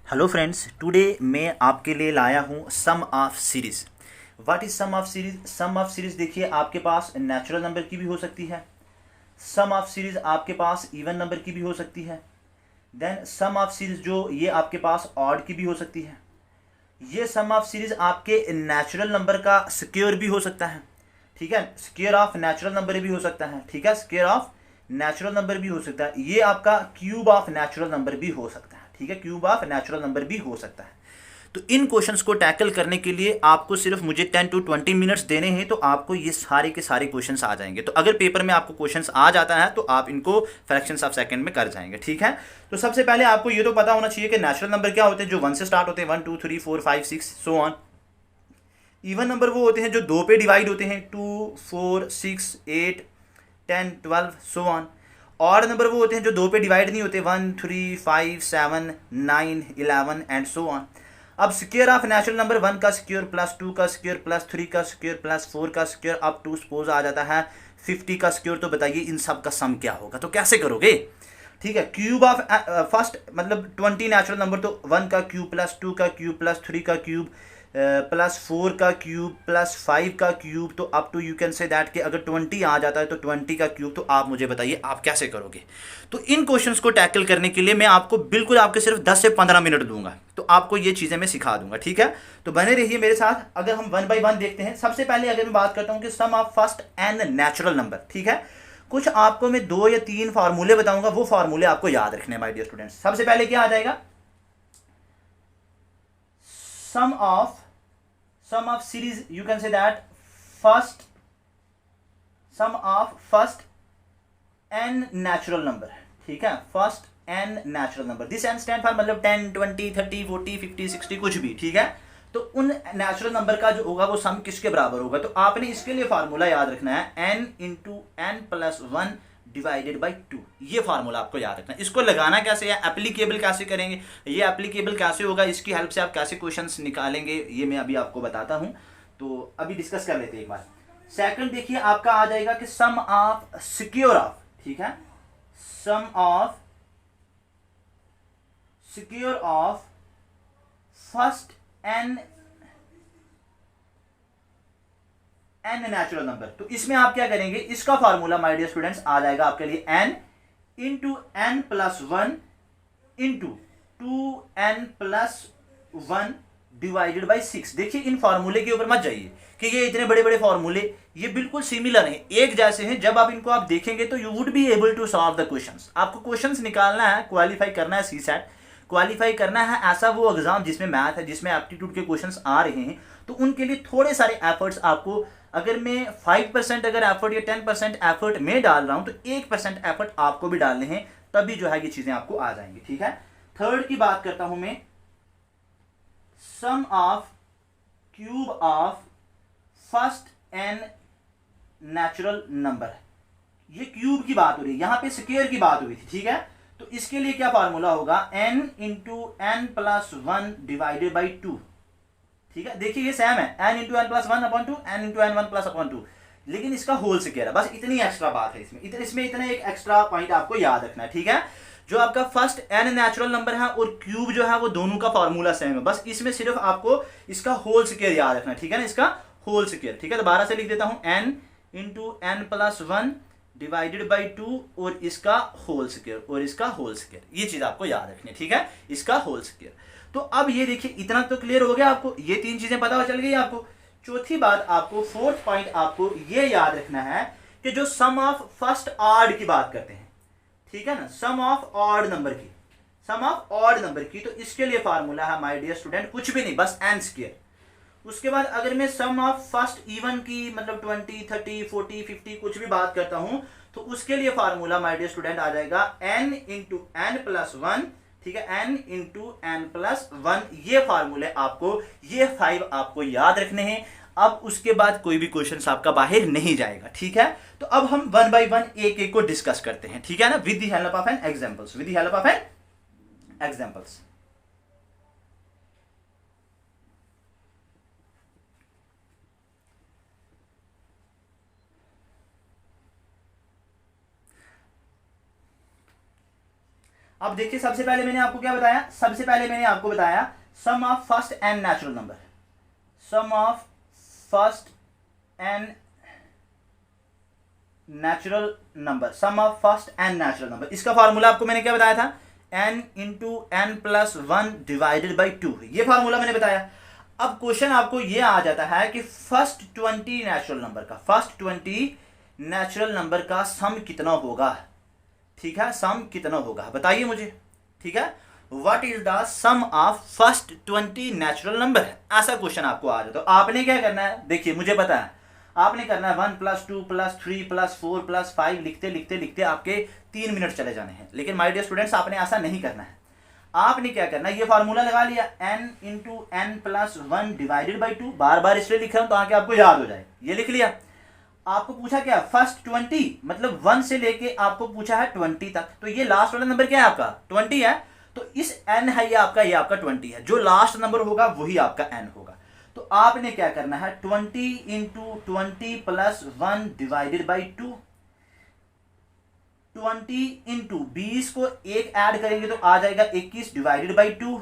Hello friends, today मैं आपके लिए लाया हूँ sum of series. What is sum of series? Sum of series देखिए, आपके पास नेचुरल नंबर की भी हो सकती है। सम ऑफ सीरीज आपके पास इवन नंबर की भी हो सकती है। देन सम ऑफ सीरीज जो ये आपके पास ऑड की भी हो सकती है। ये सम ऑफ सीरीज आपके नेचुरल नंबर का स्क्वायर भी हो सकता है। ठीक है, स्क्वायर ऑफ नेचुरल नंबर भी हो सकता है। ठीक है, स्क्वायर ऑफ नेचुरल नंबर भी हो सकता है। ये आपका क्यूब ऑफ नेचुरल नंबर भी हो सकता है। ठीक है, क्यूब ऑफ नेचुरल नंबर भी हो सकता है। तो इन क्वेश्चंस को टैकल करने के लिए आपको सिर्फ मुझे 10 to 20 मिनट्स देने हैं, तो आपको ये सारे के सारे क्वेश्चंस आ जाएंगे। तो अगर पेपर में आपको क्वेश्चंस आ जाता है तो आप इनको फ्रैक्शंस ऑफ सेकंड में कर जाएंगे। ठीक है, तो सबसे पहले आपको ये तो पता होना चाहिए कि नेचुरल नंबर क्या होते हैं, जो 1 से स्टार्ट होते हैं, 1 2 3 4 5 6 सो ऑन। इवन नंबर वो होते हैं जो 2 पे डिवाइड होते हैं, 2 4 6 8 10 12 सो ऑन। और नंबर वो होते हैं जो 2 पे डिवाइड नहीं होते, 1 3 5 7 9 11 एंड सो ऑन। अब स्क्वायर ऑफ नेचुरल नंबर 1 का स्क्वायर प्लस 2 का स्क्वायर प्लस 3 का स्क्वायर प्लस 4 का स्क्वायर अप टू सपोज आ जाता है 50 का स्क्वायर। तो बताइए इन सब का सम क्या होगा, तो कैसे करोगे? ठीक है, क्यूब ऑफ फर्स्ट मतलब 20 नेचुरल नंबर, तो 1 का क्यूब प्लस 2 का क्यूब प्लस 3 का क्यूब प्लस 4 का क्यूब प्लस 5 का क्यूब। तो up to you can say that कि अगर 20 आ जाता है तो 20 का क्यूब। तो आप मुझे बताइए आप कैसे करोगे? तो इन क्वेश्चंस को टैकल करने के लिए मैं आपको बिल्कुल आपके सिर्फ 10 से 15 मिनट दूंगा, तो आपको ये चीज़ें मैं सिखा दूंगा। ठीक है, तो बने रहिए मेरे साथ। अगर हम वन बाई वन देखते हैं, सबसे पहले अगर मैं बात करता हूँ कि sum of first n natural number. ठीक है, कुछ आपको मैं 2 या 3 फार्मूले बताऊंगा, वो फार्मूले आपको याद रखने हैं माय डियर स्टूडेंट्स। सबसे पहले क्या आ जाएगा? Sum of series, you can say that first sum of first n natural number. ठीक है, first n natural number, this n stand for मतलब 10 20 30 40 50 60 कुछ भी। ठीक है, तो उन नेचुरल नंबर का जो होगा वो सम किसके बराबर होगा? तो आपने इसके लिए फार्मूला याद रखना है, n into n plus 1 divided by 2। ये फार्मूला आपको याद रखना है। इसको लगाना कैसे है, एप्लीकेबल कैसे करेंगे, ये एप्लीकेबल कैसे होगा, इसकी हेल्प से आप कैसे क्वेश्चंस निकालेंगे, ये मैं अभी आपको बताता हूं। तो अभी डिस्कस कर लेते हैं एक बार। सेकंड देखिए, आपका आ जाएगा कि सम ऑफ सिक्योर ऑफ। ठीक है, sum of squares of first n natural number. तो इसमें आप क्या करेंगे, इसका फार्मूला माय डियर स्टूडेंट्स आ जाएगा आपके लिए n into n plus 1 into 2n plus 1 divided by 6। देखिए इन फार्मूले के ऊपर मत जाइए कि ये इतने बड़े बड़े फार्मूले, ये बिल्कुल सिमिलर हैं, एक जैसे हैं। जब आप इनको आप देखेंगे तो you would be able to solve the questions. आपको क्वेश्चंस निकालना है, क्वालिफाई करना है सीसैट, क्वालिफाई करना है ऐसा वो एग्जाम जिसमें मैथ है, जिसमें एप्टीट्यूड के क्वेश्चंस आ रहे हैं। तो उनके लिए थोड़े सारे एफर्ट्स आपको, अगर मैं 5% अगर एफर्ट या 10% एफर्ट में डाल रहा हूं तो 1% एफर्ट आपको भी डालने हैं, तभी जो है ये चीजें आपको आ जाएंगी। ठीक है, थर्ड की बात करता हूं मैं, sum of cube of first n natural number. ये क्यूब की बात हो रही है, यहां पे स्क्वायर की बात हुई थी। ठीक है, तो इसके लिए क्या फार्मूला होगा, n into n plus 1 divided by 2। ठीक है, देखिए ये सेम है, n into n plus 1 upon 2, n into n 1 plus upon 2, लेकिन इसका होल स्क्वायर है। बस इतनी एक्स्ट्रा बात है इसमें, इसमें इतना एक एक्स्ट्रा पॉइंट आपको याद रखना है। ठीक है, जो आपका फर्स्ट एन नेचुरल नंबर है और क्यूब जो है वो दोनों का फार्मूला सेम है, बस इसमें सिर्फ आपको इसका होल स्क्वायर याद रखना है। ठीक है ना, इसका होल स्क्वायर। ठीक है, दोबारा से लिख देता हूं, n into n plus 1 divided by 2 और इसका होल स्क्वायर और इसका होल स्क्वायर, ये चीज आपको याद रखनी है। ठीक है, इसका होल स्क्वायर। तो अब ये देखिए इतना तो क्लियर हो गया आपको, ये 3 चीजें पता चल गई आपको। चौथी बात आपको, फोर्थ पॉइंट आपको ये याद रखना है कि जो सम ऑफ फर्स्ट ऑड की बात करते हैं, ठीक है ना, सम ऑफ ऑड नंबर की, सम ऑफ ऑड नंबर की, तो इसके लिए फार्मूला है माय डियर स्टूडेंट कुछ भी नहीं, बस एन स्क्वायर। उसके बाद अगर मैं सम ऑफ फर्स्ट इवन की मतलब 20 30 40 50 कुछ भी बात करता हूं, तो उसके लिए फार्मूला माय डियर स्टूडेंट आ जाएगा n इंटू एन प्लस 1। ठीक है, n इंटू एन प्लस 1, ये फार्मूले आपको, ये 5 आपको याद रखने हैं। अब उसके बाद कोई भी क्वेश्चन आपका बाहर नहीं जाएगा। ठीक है, तो अब हम वन बाई वन एक एक को डिस्कस करते हैं। ठीक है ना, with the help of an examples, with the help of an examples. अब देखिए सबसे पहले मैंने आपको क्या बताया, सबसे पहले मैंने आपको बताया sum of first n natural number, sum of first n natural number, sum of first n natural number. इसका फॉर्मूला आपको मैंने क्या बताया था, n into n plus one divided by 2, ये फॉर्मूला मैंने बताया। अब क्वेश्चन आपको ये आ जाता है कि फर्स्ट 20 नेचुरल नंबर का, फर्स्ट 20 नेचुरल नंबर का सम कितना होगा, ठीक है, सम कितना होगा बताइए मुझे, ठीक है, what is the sum of first 20 natural number, ऐसा क्वेश्चन आपको आ जाता है। तो आपने क्या करना है, देखिए मुझे पता है आपने करना है 1 + 2 + 3 + 4 + 5 लिखते लिखते लिखते आपके 3 मिनट चले जाने हैं। लेकिन माय डियर स्टूडेंट्स आपने ऐसा नहीं करना है, आपने क्या करना है, ये फार्मूला लगा लिया n into n plus one divided by 2, बार बार इसलिए लिख रहा हूं ताकि आपको याद हो जाए, ये लिख लिया। आपको पूछा क्या, फर्स्ट 20 मतलब 1 से लेके आपको पूछा है 20 तक, तो ये लास्ट वाला नंबर क्या है आपका 20 है, तो इस n है ये आपका 20 है, जो लास्ट नंबर होगा वही आपका n होगा। तो आपने क्या करना है 20 into 20 plus 1 divided by 2, 20 into 20 को एक ऐड करेंगे तो आ जाएगा 21 डिवाइडेड बाई 2,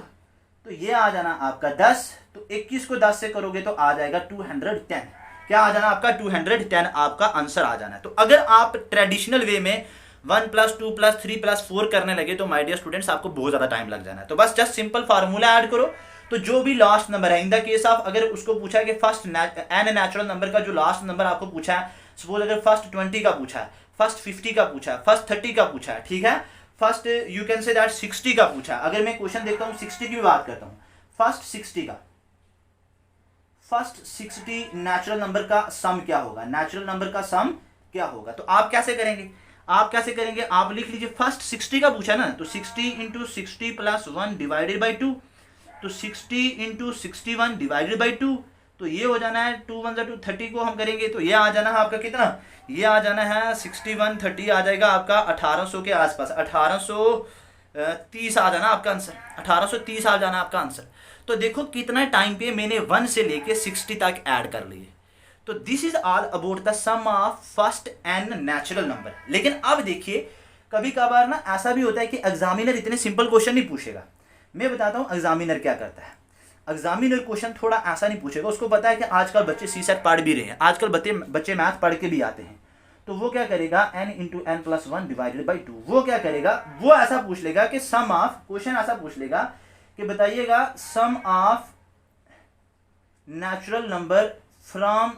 तो ये आ जाना आपका 10, तो 21 को 10 से करोगे तो आ जाएगा 210, क्या आ जाना आपका 210 आपका आंसर आ जाना है। तो अगर आप ट्रेडिशनल वे में 1 + 2 + 3 + 4 करने लगे तो माय डियर स्टूडेंट्स आपको बहुत ज्यादा टाइम लग जाना है। तो बस जस्ट सिंपल फार्मूला ऐड करो, तो जो भी लास्ट नंबर है इन द केस ऑफ, अगर उसको पूछा है कि फर्स्ट एन नेचुरल नंबर का जो लास्ट नंबर आपको पूछा है, सपोज अगर फर्स्ट 20 का पूछा है, फर्स्ट 50 का पूछा है, फर्स्ट 30 का पूछा है, ठीक है, first you can say that 60 का पूछा है। अगर मैं क्वेश्चन देखता हूं 60 की भी बात करता हूं, फर्स्ट 60 का, फर्स्ट 60 नेचुरल नंबर का सम क्या होगा, नेचुरल नंबर का सम क्या होगा, तो आप कैसे करेंगे, आप कैसे करेंगे, आप लिख लीजिए फर्स्ट 60 का पूछा ना, तो 60 इंटू 60 प्लस 1 डिवाइडेड बाई 2, तो 60 इंटू 61 डिवाइडेड बाई 2, तो ये हो जाना है 2 × 2 30 को हम करेंगे तो ये आ जाना है आपका कितना, ये आ जाना है 61 30 आ जाएगा आपका 1800 के आसपास, 1830 आ जाना आपका आंसर, 1830 आ जाना आपका आंसर। तो देखो कितना टाइम पे मैंने 1 से लेके 60 तक ऐड कर लिए। तो this is all about the sum of first n natural number. लेकिन अब देखिए कभी कभार ना ऐसा भी होता है कि एग्जामिनर इतने सिंपल क्वेश्चन नहीं पूछेगा। मैं बताता हूँ एग्जामिनर क्या करता है, एग्जामिनर क्वेश्चन थोड़ा ऐसा नहीं पूछेगा, उसको पता है कि आजकल बच्चे CSET पढ़ भी रहे हैं, आजकल बच्चे मैथ पढ़ के भी आते हैं, तो वो क्या करेगा n into n plus one divided by 2, वो क्या करेगा, वो ऐसा पूछ लेगा कि सम ऑफ, क्वेश्चन ऐसा पूछ लेगा कि बताइएगा sum of natural number from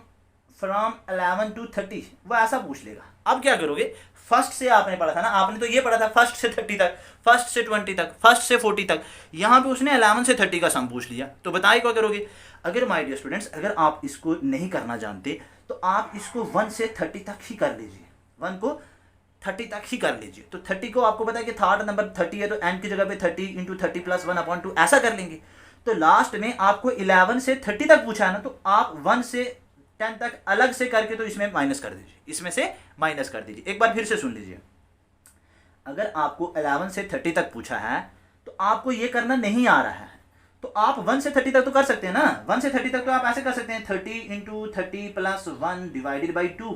11 to 30, वो ऐसा पूछ लेगा। अब क्या करोगे, फर्स्ट से आपने पढ़ा था ना, आपने तो ये पढ़ा था फर्स्ट से 30 तक, फर्स्ट से 20 तक, फर्स्ट से 40 तक, यहाँ पे उसने 11 से 30 का सम पूछ लिया, तो बताइए क्या करोगे। अगर माय डियर स्टूडेंट्स अगर आप इसको नहीं करना जानते तो आप इसको 1 से 30 तक ही कर लीजिए, 1 को 30 तक ही कर लीजिए। तो 30 को आपको पता है कि थर्ड नंबर 30 है, तो n की जगह पे 30 इंटू 30 प्लस 1/2 ऐसा कर लेंगे। तो लास्ट में आपको 11 से 30 तक पूछा है ना, तो आप 1 से 10 तक अलग से करके तो इसमें माइनस कर दीजिए, इसमें से माइनस कर दीजिए। एक बार फिर से सुन लीजिए, अगर आपको 11 से 30 तक पूछा है तो आपको ये करना नहीं आ रहा है, तो आप 1 से 30 तक तो कर सकते हैं ना, 1 से 30 तक तो आप ऐसे कर सकते हैं 30 इंटू 30 प्लस 1 डिवाइडेड बाई 2,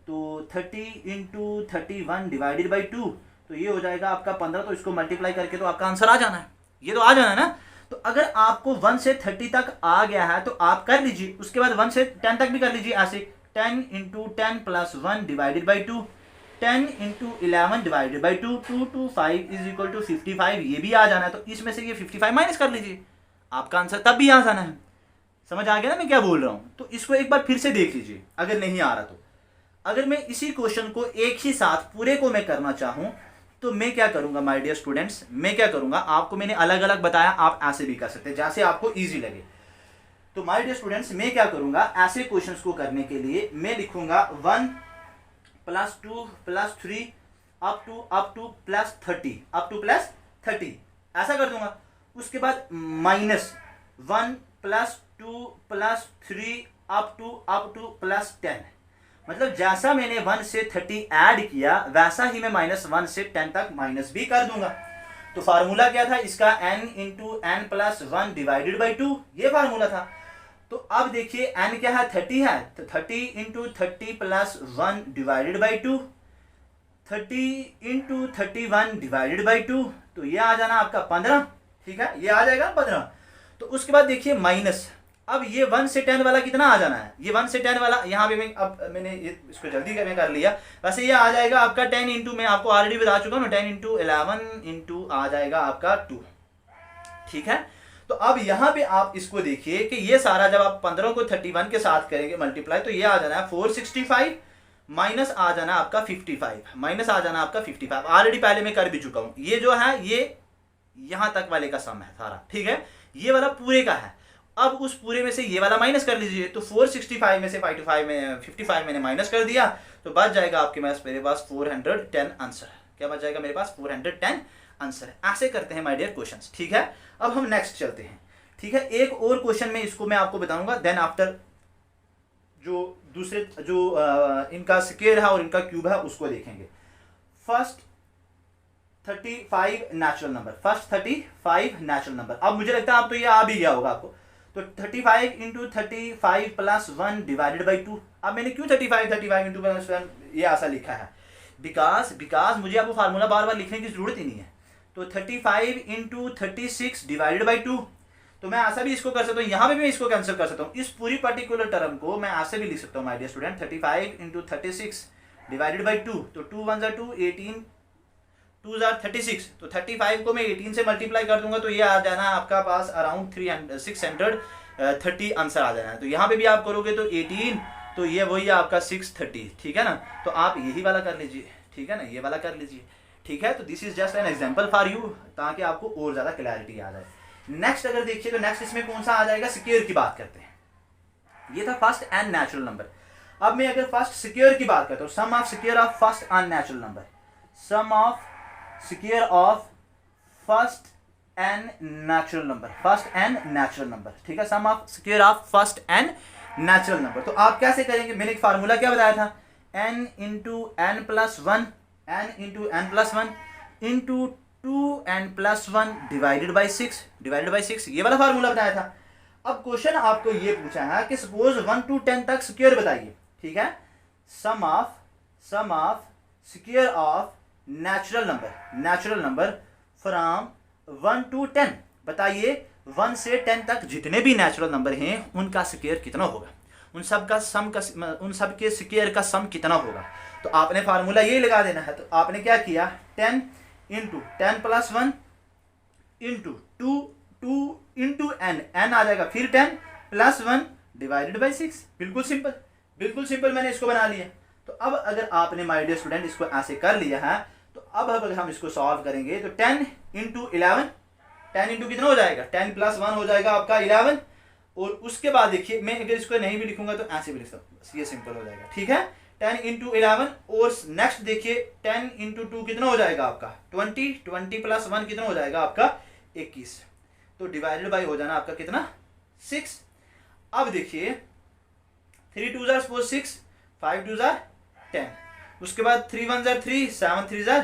तो 30 इंटू 31 डिवाइडेड बाई 2, तो ये हो जाएगा आपका 15, तो इसको मल्टीप्लाई करके तो आपका आंसर आ जाना है, ये तो आ जाना है ना। तो अगर आपको 1 से 30 तक आ गया है तो आप कर लीजिए, उसके बाद 1 से 10 तक भी कर लीजिए ऐसे, 10 into 10 plus 1 divided by 2, 10 into 11 divided by 2, 2 to 5 is equal to 55, ये भी आ जाना है, तो इसमें से ये 55 माइनस कर लीजिए, आपका आंसर तब भी आ जाना है। समझ आ गया ना मैं क्या बोल रहा हूँ। तो इसको एक बार फिर से देख लीजिए अगर नहीं आ रहा तो। अगर मैं इसी क्वेश्चन को एक ही साथ पूरे को मैं करना चाहूँ तो मैं क्या करूंगा माय डियर स्टूडेंट्स, मैं क्या करूंगा, आपको मैंने अलग अलग बताया, आप ऐसे भी कर सकते हैं जैसे आपको इजी लगे। तो माय डियर स्टूडेंट्स मैं क्या करूंगा, ऐसे क्वेश्चंस को करने के लिए मैं लिखूंगा 1 + 2 + 3 up two plus 30, up two plus 30 ऐसा कर दूंगा। उसके बाद -1 + 2 + 3 अप टू प्लस 10, मतलब जैसा मैंने 1 से 30 ऐड किया वैसा ही मैं -1 से 10 तक माइनस भी कर दूंगा। तो फार्मूला क्या था इसका, n into n plus 1 divided by 2, ये फार्मूला था। तो अब देखिए n क्या है 30 है, तो 30 into 30 plus 1 divided by 2, 30 into 31 divided by 2, तो ये आ जाना आपका 15, ठीक है, ये आ जाएगा 15। तो उसके बाद देखिए माइनस, अब ये 1 से 10 वाला कितना आ जाना है, ये 1 से 10 वाला यहाँ पे मैंने इसको जल्दी कर लिया। वैसे ये आ जाएगा आपका 10 इंटू, मैं आपको ऑलरेडी बता चुका हूँ 10 इंटू 11 इंटू आ जाएगा आपका 2, ठीक है। तो अब यहाँ पे आप इसको देखिए कि ये सारा जब आप 15 को 31 के साथ करेंगे मल्टीप्लाई, तो ये आ जाना है 465 माइनस आ जाना आपका 55, माइनस आ जाना आपका 55। ऑलरेडी पहले मैं कर भी चुका हूँ, ये जो है ये यहाँ तक वाले का सम है सारा, ठीक है, ये वाला पूरे का है। अब उस पूरे में से ये वाला माइनस कर लीजिए, तो 465 में से 55 मैंने माइनस कर दिया, तो बच जाएगा आपके पास मेरे पास 410 आंसर। क्या बच जाएगा मेरे पास 410 आंसर है। ऐसे करते हैं माय डियर क्वेश्चंस, ठीक है। अब हम नेक्स्ट चलते हैं, ठीक है। एक और क्वेश्चन में इसको मैं आपको बताऊंगा, देन आफ्टर जो दूसरे जो इनका स्क्वायर है और इनका क्यूब है उसको देखेंगे। First 35 natural number, first 35 natural number. अब मुझे लगता है आप तो ये आ भी गया होगा आपको, तो 35 इंटू 35 प्लस 1 डिवाइडेड बाई 2। अब मैंने क्यों 35 इंटू प्लस 1 ये ऐसा लिखा है, बिकॉज मुझे आपको फार्मूला बार बार लिखने की जरूरत ही नहीं है। तो 35 इंटू 36 डिवाइडेड बाई 2, तो मैं ऐसा भी इसको कर सकता हूँ, यहाँ पे भी मैं इसको कैंसिल कर सकता हूँ। इस पूरी पर्टिकुलर टर्म को मैं ऐसे भी लिख सकता हूँ my dear student, 35 into 36 divided by 2, तो 2 1 2 18 2 36, तो 35 को मैं 18 से मल्टीप्लाई कर दूंगा, तो ये आ जाना आपका पास अराउंड 630 आंसर आ जाना है। तो यहाँ पे भी आप करोगे तो 18, तो ये वही आपका 630, ठीक है ना। तो आप यही वाला कर लीजिए, ठीक है ना, ये वाला कर लीजिए, ठीक है। तो this is just an example for you, ताकि आपको और ज्यादा क्लैरिटी आ जाए। नेक्स्ट अगर देखिए तो नेक्स्ट इसमें कौन सा आ जाएगा, स्क्वायर की बात करते हैं। ये था फर्स्ट एंड नेचुरल नंबर। अब मैं अगर फर्स्ट स्क्वायर की बात करता हूँ, sum of square of first and natural number, sum of square of first and natural number, first and natural number, ठीक है, sum of square of first and natural number. तो आप कैसे करेंगे, मैंने एक फार्मूला क्या बताया था, n into n plus 1, n into n plus 1 into 2n plus 1 divided by 6, ये वाला फार्मूला बताया था। अब क्वेश्चन आपको ये पूछा है कि सपोज 1 to 10 तक स्क्वायर बताइए, ठीक है, sum of square of natural number from 1 to 10, बताइए 1 से 10 तक जितने भी नेचुरल नंबर हैं उनका स्क्वायर कितना होगा, उन सब के स्क्वायर का सम कितना होगा। तो आपने फार्मूला यही लगा देना है। तो आपने क्या किया, 10 into 10 plus 1 into 2 into n आ जाएगा, फिर 10 प्लस 1 डिवाइडेड बाई 6। बिल्कुल सिंपल मैंने इसको बना लिया। तो अब अगर आपने माय डियर स्टूडेंट इसको ऐसे कर लिया है, तो अब अगर हम इसको सॉल्व करेंगे तो 10 इंटू 11, 10 इंटू कितना हो जाएगा, 10 प्लस 1 हो जाएगा आपका 11। और उसके बाद देखिए मैं अगर इसको नहीं भी लिखूंगा तो ऐसे भी लिख सकता हूँ, बस ये सिंपल हो जाएगा, ठीक है, 10 इंटू 11। और नेक्स्ट देखिए 10 इंटू 2 कितना हो जाएगा आपका 20 प्लस 1 कितना हो जाएगा आपका 21। तो डिवाइडेड बाई हो जाना आपका कितना 6। अब देखिए 3 2 4 6, 5 2 10, उसके बाद 3 1 3, 7 3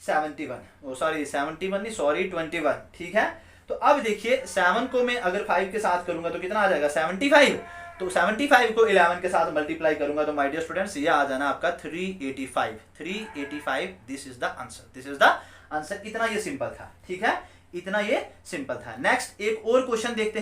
71, ओ सॉरी 71 नहीं, सॉरी 21, ठीक है। तो अब देखिए 7 को मैं अगर 5 के साथ करूंगा तो कितना आ जाएगा 75। तो 75 को 11 के साथ मल्टीप्लाई करूंगा तो माय डियर स्टूडेंट्स ये आ जाना आपका 385। This is the answer. इतना ये सिंपल था, ठीक है, इतना ये सिंपल था। नेक्स्ट एक और क्वेश्चन देखते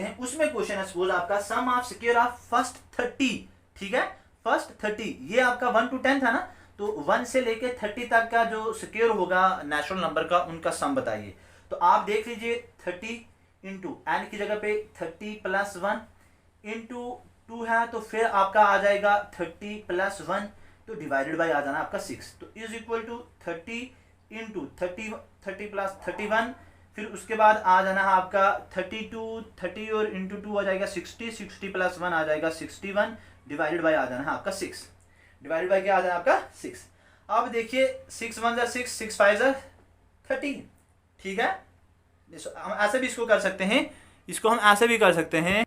हैं। उसमें क्वेश्चन है सपोज आपका सम ऑफ स्क्वायर ऑफ फर्स्ट 30, ठीक है, फर्स्ट 30, ये आपका 1 to 10 था ना, तो 1 से लेके 30 तक का जो स्क्वायर होगा नेचुरल नंबर का, उनका सम बताइए। तो आप देख लीजिए 30 इंटू एन की जगह पे 30 प्लस 1 इंटू 2 है, तो फिर आपका आ जाएगा 30 प्लस 1, तो डिवाइडेड बाई आ जाना आपका 6। तो is equal to 30 into 30 plus 31, फिर उसके बाद आ जाना है आपका 30 और इंटू 2 आ जाएगा 60 प्लस 1 आ जाएगा 61, डिवाइडेड बाई आ जाना है आपका 6, डिवाइडेड बाई क्या आ जाना आपका 6। अब देखिए 6 1 6, 6 5 13, ठीक है। हम ऐसे भी इसको कर सकते हैं, इसको हम ऐसे भी कर सकते हैं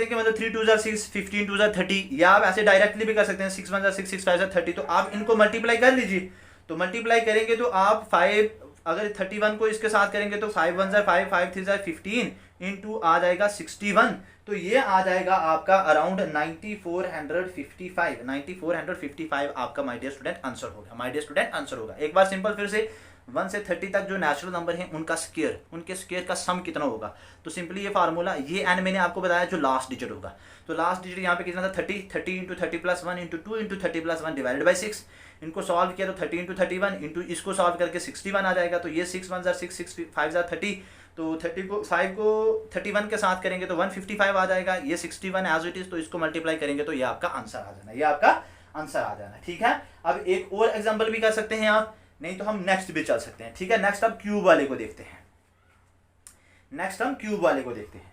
कि मतलब 3 2 6, 15 2 30, या आप ऐसे डायरेक्टली भी कर सकते हैं 6 1 6, 6 5 30। तो आप इनको मल्टीप्लाई कर लीजिए। तो मल्टीप्लाई करेंगे तो आप 5, अगर 31 को इसके साथ करेंगे तो 5 1 5, 5 3 15 इंटू आ जाएगा 61, तो ये आ जाएगा आपका अराउंड 9455 आपका माय डियर स्टूडेंट आंसर होगा। माय डियर स्टूडेंट आंसर होगा। एक बार सिंपल फिर से 1 से 30 तक जो नेचुरल नंबर हैं उनका स्क्वायर, उनके स्क्वायर का सम कितना होगा। तो सिंपली ये फार्मूला, ये n मैंने आपको बताया जो लास्ट डिजिट होगा, तो लास्ट डिजिट यहाँ पे कितना था 30 into 30 plus 1 into 2 into 30 plus 1 divided by 6। इनको सॉल्व किया तो 30 इंटू 31 इंटू इसको सॉल्व करके 61 आ जाएगा। तो ये 6 1 जार 6 6 5 जार 30, तो 30 को 5 को 31 के साथ करेंगे तो 155 आ जाएगा। ये 61 एज इट इज, तो इसको मल्टीप्लाई करेंगे तो ये आपका आंसर आ जाना, ये आपका आंसर आ जाना। ठीक है, अब एक और एग्जाम्पल भी कर सकते हैं आप, नहीं तो हम नेक्स्ट भी चल सकते हैं। ठीक है, नेक्स्ट अब क्यूब वाले को देखते हैं। नेक्स्ट हम क्यूब वाले को देखते हैं।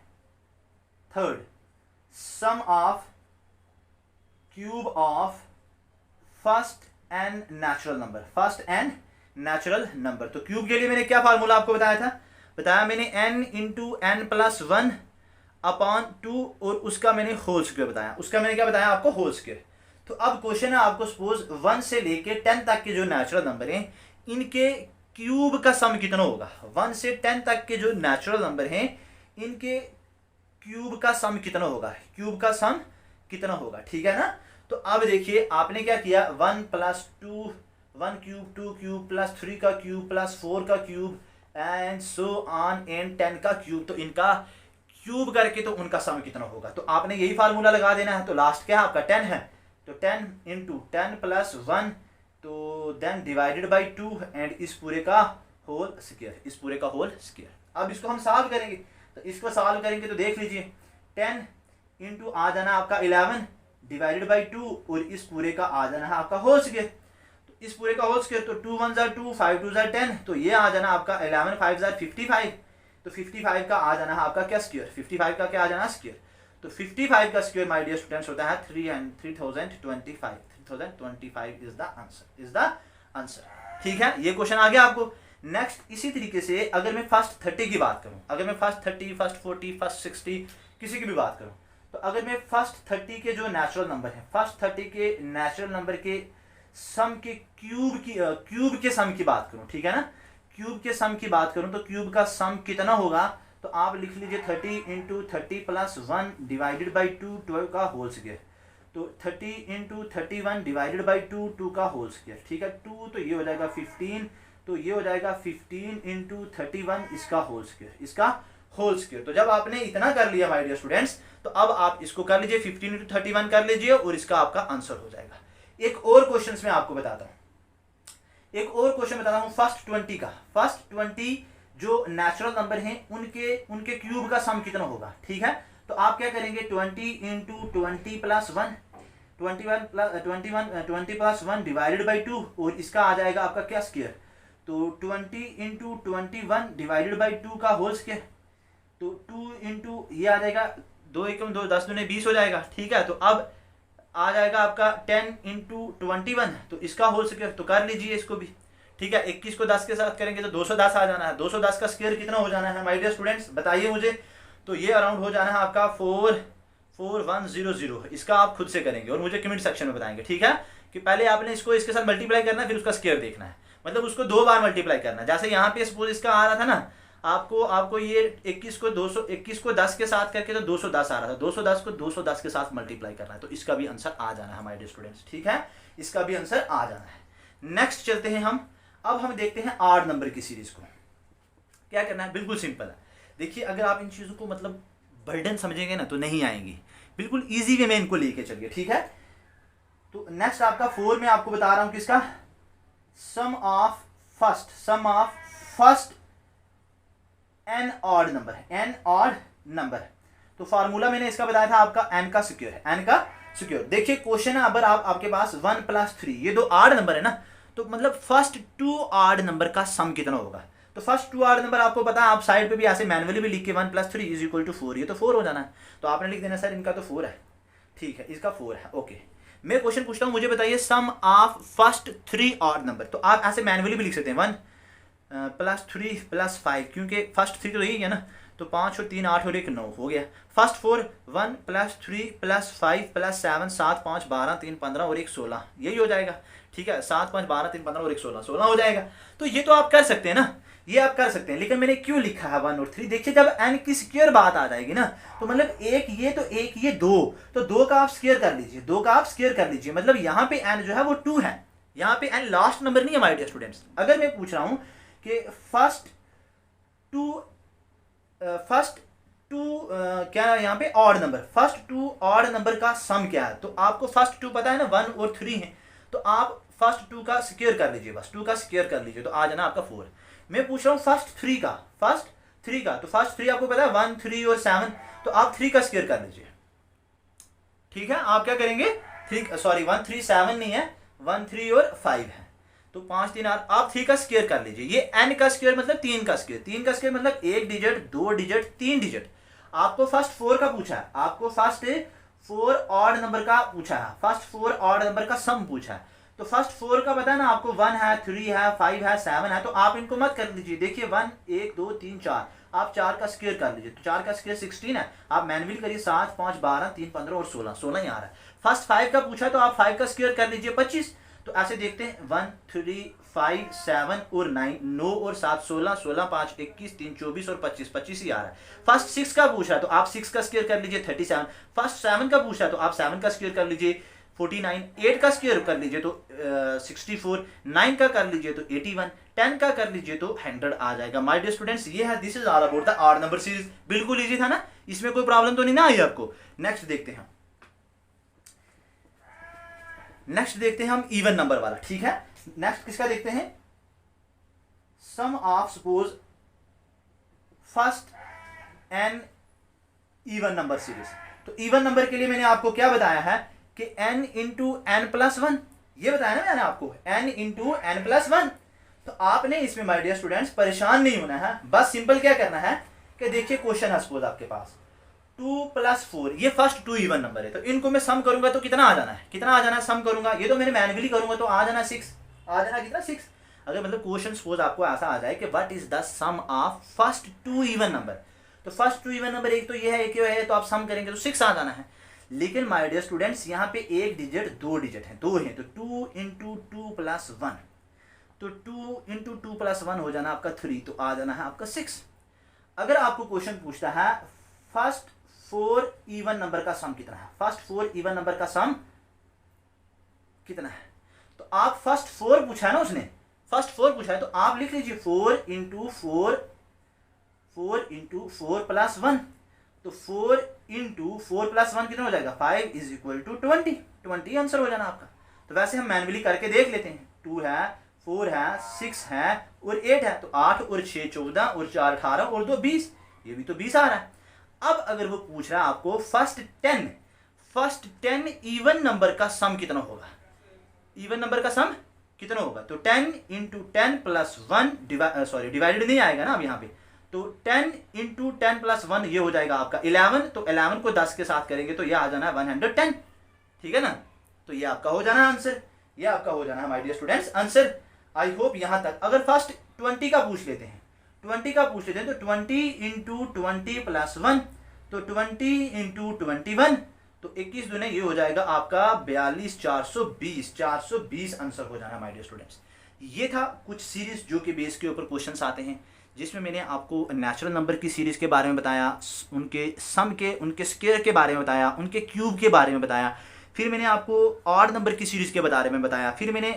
Third, sum of cube of first and natural number, first and natural number. तो क्यूब के लिए मैंने क्या फार्मूला आपको बताया था, बताया मैंने n into n plus 1 upon 2 और उसका मैंने होल स्क्वायर बताया। उसका मैंने क्या बताया आपको, होल स्क्वायर। तो अब क्वेश्चन है आपको, सपोज 1 से लेके 10 तक के जो नेचुरल नंबर हैं इनके क्यूब का सम कितना होगा। 1 से 10 तक के जो नेचुरल नंबर हैं इनके क्यूब का सम कितना होगा, क्यूब का सम कितना होगा। ठीक है ना। तो अब देखिए आपने क्या किया, 1 प्लस 2 1 क्यूब 2 क्यूब प्लस 3 का क्यूब प्लस 4 का cube and so on and 10 का क्यूब। तो इनका क्यूब करके तो उनका सम कितना होगा। तो आपने यही फार्मूला लगा देना है। तो लास्ट क्या है आपका 10 है, तो 10 इंटू 10 प्लस 1 तो देन डिवाइडेड बाई 2 एंड इस पूरे का होल स्क्वायर, इस पूरे का होल स्क्वायर। अब इसको हम सॉल्व करेंगे, तो इसको सॉल्व करेंगे तो देख लीजिए 10 इंटू आ जाना आपका 11 डिवाइडेड बाई 2 और इस पूरे का आ जाना है आपका होल स्क्वायर। तो इस पूरे का होल स्क्वायर, तो 2 1 जार 2 5 2 जार 10, तो ये आ जाना आपका 11 5 जार 55, तो 55 का आ जाना है आपका क्या स्क्वायर, 55 का क्या आ जाना स्क्वायर। तो 55 का स्क्वायर माय डियर स्टूडेंट्स होता है 3025 is the answer, is the answer. ठीक है, ये क्वेश्चन आ गया आपको। नेक्स्ट इसी तरीके से अगर मैं फर्स्ट 30 की बात करूं, अगर मैं फर्स्ट 30 फर्स्ट 40 फर्स्ट 60 किसी की भी बात करूं, तो अगर मैं फर्स्ट 30 के जो नेचुरल नंबर है, फर्स्ट 30 के नेचुरल नंबर के सम के क्यूब के सम की बात करूं, ठीक है ना, क्यूब के सम की बात करूं, तो क्यूब का सम कितना होगा। तो आप लिख लीजिए 30 इंटू 30 प्लस 1 डिवाइडेड बाई 2 12 का होल स्क्वायर, तो 30 इंटू 31 डिवाइडेड बाई 2 2 का होल स्क्वायर। ठीक है, 2 तो ये हो जाएगा 15, तो ये हो जाएगा 15 इंटू 31 इसका होल स्क्वायर, इसका होल स्क्वायर। तो जब आपने इतना कर लिया माय डियर स्टूडेंट्स, तो अब आप इसको कर लीजिए 15 इंटू 31 कर लीजिए और इसका आपका आंसर हो जाएगा। एक और क्वेश्चन में आपको बताता हूँ, एक और क्वेश्चन बताता हूँ फर्स्ट 20 का। फर्स्ट 20 जो नेचुरल नंबर हैं उनके क्यूब का सम कितना होगा। ठीक है, तो आप क्या करेंगे 20 into 20 plus 1 20 plus 1 divided by 2 और इसका आ जाएगा आपका क्या स्क्वायर, तो 20 इंटू 21 डिवाइडेड बाई 2 का होल स्क्वायर, तो 2 इंटू ये आ जाएगा 2 एकम 2 10 दूने 20 हो जाएगा। ठीक है, तो अब आ जाएगा आपका 10 इंटू 21, तो इसका होल स्क्वायर, तो कर लीजिए इसको भी। ठीक है, 21 को 10 के साथ करेंगे तो 210 आ जाना है। 210 का स्क्वायर कितना हो जाना है माय डियर स्टूडेंट्स, बताइए मुझे। तो ये अराउंड हो जाना है आपका 4100। इसका आप खुद से करेंगे और मुझे कमेंट सेक्शन में बताएंगे। ठीक है, कि पहले आपने इसको इसके साथ मल्टीप्लाई करना है, फिर उसका स्क्वायर देखना है, मतलब उसको 2 बार मल्टीप्लाई करना है। जैसे यहाँ पे सपोज इसका आ रहा था ना, आपको ये 21 को 10 के साथ करके तो 210 आ रहा था, 210 को 210 के साथ मल्टीप्लाई करना है, तो इसका भी आंसर आ जाना है हमारे स्टूडेंट्स। ठीक है, इसका भी आंसर आ जाना है। नेक्स्ट चलते हैं हम, अब हम देखते हैं ऑड नंबर की सीरीज को। क्या करना है, बिल्कुल सिंपल है। देखिए अगर आप इन चीज़ों को मतलब बर्डन समझेंगे ना तो नहीं आएंगी, बिल्कुल ईजी वे में इनको लेके चलिए। ठीक है, तो नेक्स्ट आपका 4 में आपको बता रहा हूं किसका, sum of first n odd number है, एन ऑड नंबर। तो फार्मूला मैंने इसका बताया था आपका एन का स्क्वायर है, एन का स्क्वायर। देखिए क्वेश्चन है, अगर आपके पास 1 प्लस 3 ये 2 ऑड नंबर है ना, तो मतलब फर्स्ट 2 ऑड नंबर का सम कितना होगा। तो फर्स्ट 2 ऑड नंबर आपको पता है, आप साइड पे भी ऐसे मैनुअली भी लिख के 1 प्लस 3 इज इक्वल टू 4, ये तो 4 हो जाना है। तो आपने लिख देना सर इनका तो 4 है, ठीक है, इसका 4 है। ओके, मैं क्वेश्चन पूछता हूँ, मुझे बताइए सम ऑफ फर्स्ट 3 ऑड नंबर। तो आप ऐसे मैनुअली भी लिख सकते हैं 1 प्लस 3 प्लस 5, क्योंकि फर्स्ट 3 तो यही है ना, तो 5 और 3 8 और 1 9 हो गया। फर्स्ट 4 1 + 3 + 5 + 7 7 5 12 3 15 और 1 16, यही हो जाएगा। ठीक है, 7 5 12 3 15 और 1 16 16 हो जाएगा। तो ये तो आप कर सकते हैं ना, ये आप कर सकते हैं, लेकिन मैंने क्यों लिखा है 1 और 3? देखिए जब n की स्क्वायर बात आ जाएगी ना, तो मतलब एक ये तो एक ये 2, तो 2 का आप स्क्वायर कर लीजिए, 2 का आप स्क्वायर कर लीजिए, मतलब यहाँ पे n जो है वो 2 है, यहाँ पे n लास्ट नंबर नहीं है माय डियर स्टूडेंट्स। अगर मैं पूछ रहा हूँ कि फर्स्ट टू क्या यहाँ पे odd number, first 2 odd number का सम क्या है, तो आपको फर्स्ट 2 पता है ना 1 और 3 है, तो आप फर्स्ट 2 का स्क्वायर कर लीजिए, बस 2 का स्क्वायर कर लीजिए, तो आ जाना आपका 4। मैं पूछ रहा हूँ फर्स्ट 3 का, तो फर्स्ट 3 आपको पता है 1 3 और 7, तो आप 3 का स्क्वायर कर लीजिए। ठीक है, आप क्या करेंगे 1 3 7 नहीं है, 1 3 और 5 है, तो 5 3 8, आप 3 का स्क्वायर कर लीजिए। ये n का स्क्वायर मतलब 3 का स्क्वायर, 3 का स्क्वायर मतलब 1 डिजिट 2 डिजिट 3 डिजिट। आपको फर्स्ट 4 का पूछा है, आपको फर्स्ट 4 ऑड नंबर का पूछा है, फर्स्ट 4 ऑड नंबर का सम पूछा है, तो फर्स्ट 4 का पता है ना आपको 1 है 3 है 5 है 7 है, तो आप इनको मत कर लीजिए। देखिए 1 1 2 3 4, आप 4 का स्क्वायर कर लीजिए, तो 4 का स्क्वायर 16 है, आप मैनुअली करिए 7 5 12 3 15 और 16 16 ही आ रहा है। फर्स्ट 5 का पूछा है, तो आप 5 का स्क्वायर कर लीजिए 25। तो ऐसे देखते हैं 1 3 5 7 और 9 9 और 7 16 16 5 21 3 24 और 25 25 ही आ रहा है। फर्स्ट 6 का पूछा है, तो आप 6 का स्क्वायर कर लीजिए 37। फर्स्ट 7 का पूछा है, तो आप 7 का स्क्वायर कर लीजिए 49। 8 का स्क्वायर कर लीजिए तो 64। 9 का कर लीजिए तो 81। 10 का कर लीजिए तो 100 आ जाएगा। माय डियर स्टूडेंट्स, ये है this is all about the odd number series. बिल्कुल इजी था ना, इसमें कोई प्रॉब्लम तो नहीं ना आई आपको। नेक्स्ट देखते हैं, हम इवन नंबर वाला। ठीक है, नेक्स्ट किसका देखते हैं, sum of suppose first n even number series. तो इवन नंबर के लिए मैंने आपको क्या बताया है कि n इंटू एन प्लस 1, ये बताया ना मैंने आपको, n इंटू एन प्लस 1। तो आपने इसमें माय डियर स्टूडेंट्स परेशान नहीं होना है, बस सिंपल क्या करना है कि देखिए क्वेश्चन है सपोज आपके पास 2 + 4, ये फर्स्ट 2 इवन नंबर है, तो इनको मैं सम करूंगा तो कितना आ जाना है, सम करूंगा, ये तो मैंने मैन्युअली करूंगा तो आ जाना 6, आ जाना कितना 6। अगर मतलब क्वेश्चन सपोज आपको ऐसा आ जाए कि what is the sum of first 2 even number, तो फर्स्ट 2 इवन नंबर एक तो ये है, एक ये है, तो आप सम करेंगे तो 6 आ जाना है। लेकिन माय डियर स्टूडेंट्स यहाँ पे एक डिजिट 2 डिजिट है, 2 है, तो 2 इंटू 2 प्लस 1, तो 2 इंटू 2 प्लस 1 हो जाना आपका 3, तो आ जाना है आपका 6। अगर आपको क्वेश्चन पूछता है फर्स्ट 4 इवन नंबर का सम कितना है, फर्स्ट 4 इवन नंबर का सम कितना है, तो आप फर्स्ट 4 पूछा है ना उसने, फर्स्ट 4 पूछा है, तो आप लिख लीजिए 4 इंटू 4 प्लस 1, तो 4 इंटू 4 प्लस 1 कितना हो जाएगा 5 इज इक्वल टू 20 आंसर हो जाना आपका। तो वैसे हम मैनुअली करके देख लेते हैं, 2 है 4 है 6 है और 8 है, तो 8 और 6 14 और 4 18 और 2 20, ये भी तो 20 आ रहा है। अब अगर वो पूछ रहा है आपको फर्स्ट 10 इवन नंबर का सम कितना होगा, इवन नंबर का सम कितना होगा, तो 10 इंटू 10 प्लस 1 डिवाइडेड नहीं आएगा ना अब यहाँ पे, तो 10 इंटू 10 प्लस 1 ये हो जाएगा आपका 11, तो 11 को 10 के साथ करेंगे तो ये आ जाना है 110। ठीक है ना, तो ये आपका हो जाना आंसर, ये आपका हो जाना है my dear students answer. I hope यहाँ तक। अगर फर्स्ट 20 का पूछ लेते हैं, तो 20 इंटू 20 प्लस 1, तो 20 इंटू 21, तो 21 दूने ये हो जाएगा आपका 42 420 आंसर हो जाना माय डियर स्टूडेंट्स। ये था कुछ सीरीज जो कि बेस के ऊपर क्वेश्चंस आते हैं, जिसमें मैंने आपको नेचुरल नंबर की सीरीज के बारे में बताया, उनके सम के, उनके स्क्वायर के बारे में बताया, उनके क्यूब के बारे में बताया, फिर मैंने आपको ऑड नंबर की सीरीज के बारे में बताया, फिर मैंने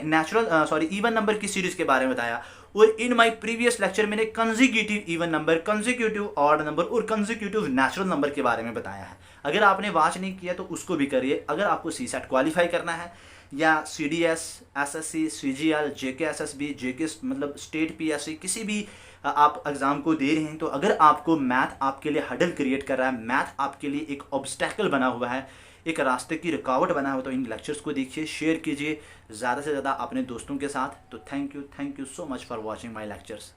इवन नंबर की सीरीज के बारे में बताया, और इन माय प्रीवियस लेक्चर मैंने consecutive even number, consecutive odd number और कंसेक्यूटिव नेचुरल नंबर के बारे में बताया है। अगर आपने वॉच नहीं किया तो उसको भी करिए। अगर आपको सीसेट क्वालिफाई करना है या CDS, SSC, CGL, JK SSB, JK मतलब स्टेट PSC, किसी भी आप एग्ज़ाम को दे रहे हैं, तो अगर आपको मैथ आपके लिए हडल क्रिएट कर रहा है, मैथ आपके लिए एक ऑब्स्टेकल बना हुआ है, एक रास्ते की रुकावट बना हुआ, तो इन लेक्चर्स को देखिए, शेयर कीजिए ज़्यादा से ज़्यादा अपने दोस्तों के साथ। तो thank you so much for watching my lectures.